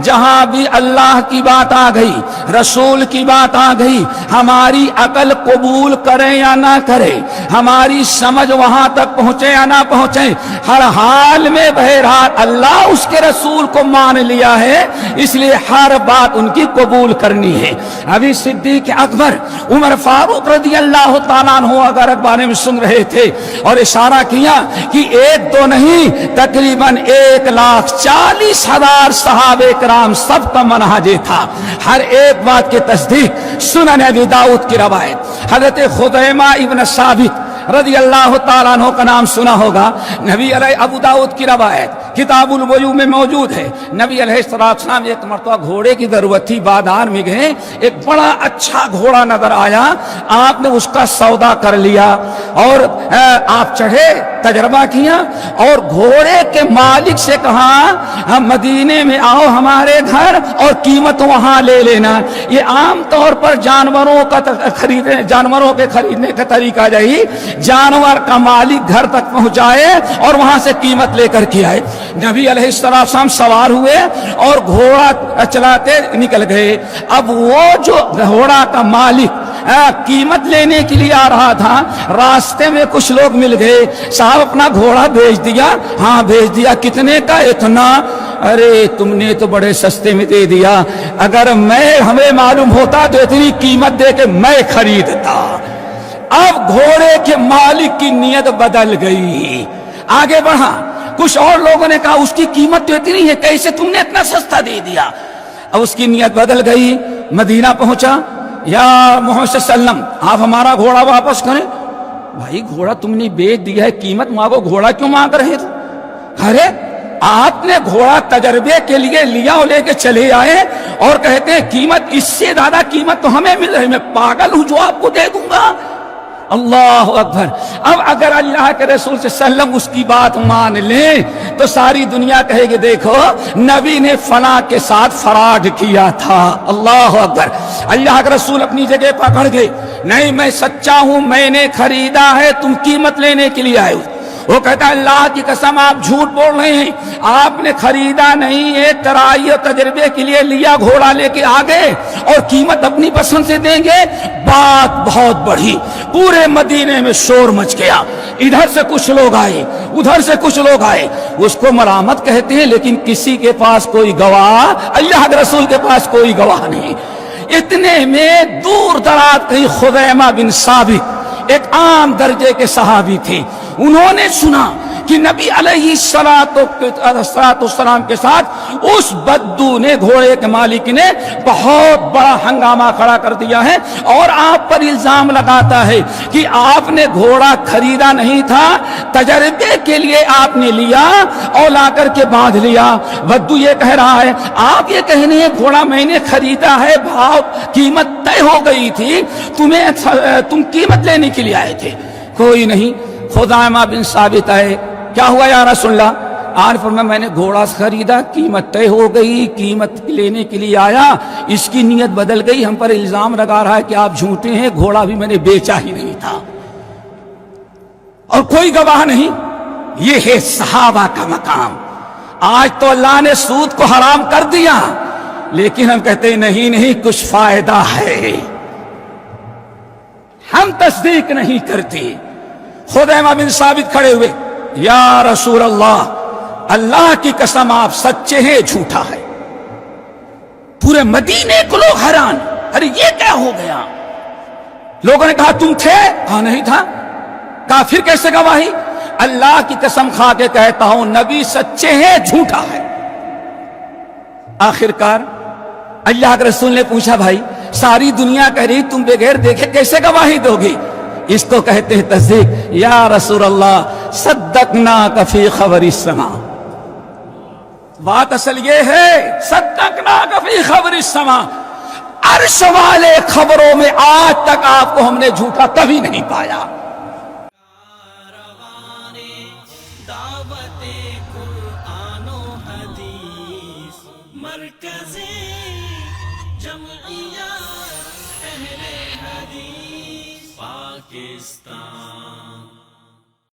جہاں بھی اللہ کی بات آ گئی، رسول کی بات آ گئی، ہماری عقل قبول کرے یا نہ کرے، ہماری سمجھ وہاں تک پہنچے یا نہ پہنچے، ہر حال میں بہرحال اللہ اس کے رسول کو مان لیا ہے، اس لیے ہر بات ان کی قبول کرنی ہے۔ ابھی صدیق اکبر، عمر فاروق رضی اللہ تعالیٰ عنہ اگر بارے میں سن رہے تھے اور اشارہ کیا کہ ایک دو نہیں، تقریباً 1,40,000 صحابہ کرام سب کا منہج تھا، ہر ایک بات کی تصدیق۔ سنن ابی داؤد کی روایت، حضرت خزیمہ ابن ثابت رضی اللہ تعالیٰ عنہ کا نام سنا ہوگا، نبی علیہ ابو داؤد کی روایت کتاب البیوع میں موجود ہے۔ نبی علیہ السلام ایک مرتبہ گھوڑے کی ضرورت تھی، بازار میں گئے، ایک بڑا اچھا گھوڑا نظر آیا، آپ نے اس کا سودا کر لیا اور آپ چڑھے، تجربہ کیا اور گھوڑے کے مالک سے کہا ہم مدینے میں آؤ ہمارے گھر اور قیمت وہاں لے لینا۔ یہ عام طور پر جانوروں کے خریدنے کا طریقہ یہی، جانور کا مالک گھر تک پہنچائے اور وہاں سے قیمت لے کر کے آئے۔ نبی علیہ السلام سوار ہوئے اور گھوڑا چلاتے نکل گئے۔ اب وہ جو گھوڑا کا مالک قیمت لینے کے لیے آ رہا تھا، راستے میں کچھ لوگ مل گئے، صاحب اپنا گھوڑا بھیج دیا؟ ہاں بھیج دیا۔ کتنے کا؟ اتنا۔ ارے تم نے تو بڑے سستے میں دے دیا، اگر ہمیں معلوم ہوتا تو اتنی قیمت دے کے میں خریدتا۔ اب گھوڑے کے مالک کی نیت بدل گئی، آگے بڑھا۔ کچھ اور لوگوں نے کہا اس کی قیمت تو اتنی ہے، کیسے تم نے اتنا سستا دے دیا؟ اب اس کی نیت بدل گئی، مدینہ پہنچا، یا محمد صلی اللہ علیہ وسلم آپ ہمارا گھوڑا واپس کریں۔ بھائی گھوڑا تم نے بیچ دیا ہے، قیمت مانگو، گھوڑا کیوں مانگ رہے تھے؟ ارے آپ نے گھوڑا تجربے کے لیے لیا اور لے کے چلے آئے اور کہتے ہیں قیمت اس سے زیادہ قیمت تو ہمیں مل رہی ہے، میں پاگل ہوں جو آپ کو دے دوں گا؟ اللہ اکبر۔ اب اگر اللہ کے رسول صلی اللہ علیہ وسلم اس کی بات مان لیں تو ساری دنیا کہے گی دیکھو نبی نے فلاں کے ساتھ فراڈ کیا تھا۔ اللہ اکبر۔ اللہ کے رسول اپنی جگہ پکڑ گئے، نہیں میں سچا ہوں، میں نے خریدا ہے، تم قیمت لینے کے لیے آئے ہو۔ وہ کہتا ہے اللہ کی قسم آپ جھوٹ بول رہے ہیں، آپ نے خریدا نہیں ہے، ترائی اور تجربے کے لیے لیا، گھوڑا لے کے آگے اور قیمت اپنی پسند سے دیں گے۔ بات بہت بڑھی، پورے مدینے میں شور مچ گیا، ادھر سے کچھ لوگ آئے، ادھر سے کچھ لوگ آئے، اس کو ملامت کہتے ہیں لیکن کسی کے پاس کوئی گواہ، اللہ کے رسول کے پاس کوئی گواہ نہیں۔ اتنے میں دور دراز کہیں خزیمہ بن ثابت ایک عام درجے کے صحابی تھے، انہوں نے سنا کہ نبی علیہ السلام کے ساتھ اس بدو نے، گھوڑے کے مالک نے بہت بڑا ہنگامہ کھڑا کر دیا ہے اور آپ پر الزام لگاتا ہے کہ آپ نے گھوڑا خریدا نہیں تھا، تجربے کے لیے آپ نے لیا اور لا کر کے باندھ لیا۔ بدو یہ کہہ رہا ہے آپ یہ کہنے ہیں گھوڑا میں نے خریدا ہے، بھاؤ قیمت طے ہو گئی تھی، تم قیمت لینے کے لیے آئے تھے۔ کوئی نہیں، خزیمہ بن ثابت آئے، کیا ہوا یا رسول اللہ؟ آج فرمایا میں نے گھوڑا خریدا، قیمت طے ہو گئی، قیمت لینے کے لیے آیا، اس کی نیت بدل گئی، ہم پر الزام لگا رہا ہے کہ آپ جھوٹے ہیں، گھوڑا بھی میں نے بیچا ہی نہیں تھا اور کوئی گواہ نہیں۔ یہ ہے صحابہ کا مقام۔ آج تو اللہ نے سود کو حرام کر دیا لیکن ہم کہتے ہیں نہیں کچھ فائدہ ہے، ہم تصدیق نہیں کرتے۔ خزیمہ بن ثابت کھڑے ہوئے، یا رسول اللہ، اللہ کی قسم آپ سچے ہیں، جھوٹا ہے۔ پورے مدینے کو لوگ حیران، ارے یہ کیا ہو گیا؟ لوگوں نے کہا تم تھے؟ کہا نہیں تھا۔ کہا پھر کیسے گواہی؟ اللہ کی قسم کھا کے کہتا ہوں نبی سچے ہیں، جھوٹا ہے۔ آخرکار اللہ کے رسول نے پوچھا بھائی ساری دنیا کہہ رہی تم بغیر دیکھے کیسے گواہی دو گی؟ اس کو کہتے ہیں تصدیق۔ یا رسول اللہ صدقناک فی خبر السماء، بات اصل یہ ہے صدقناک فی خبر السماء، عرش والے خبروں میں آج تک آپ کو ہم نے جھوٹا کبھی نہیں پایا۔ مرکزی جمعیت اہل حدیث پاکستان۔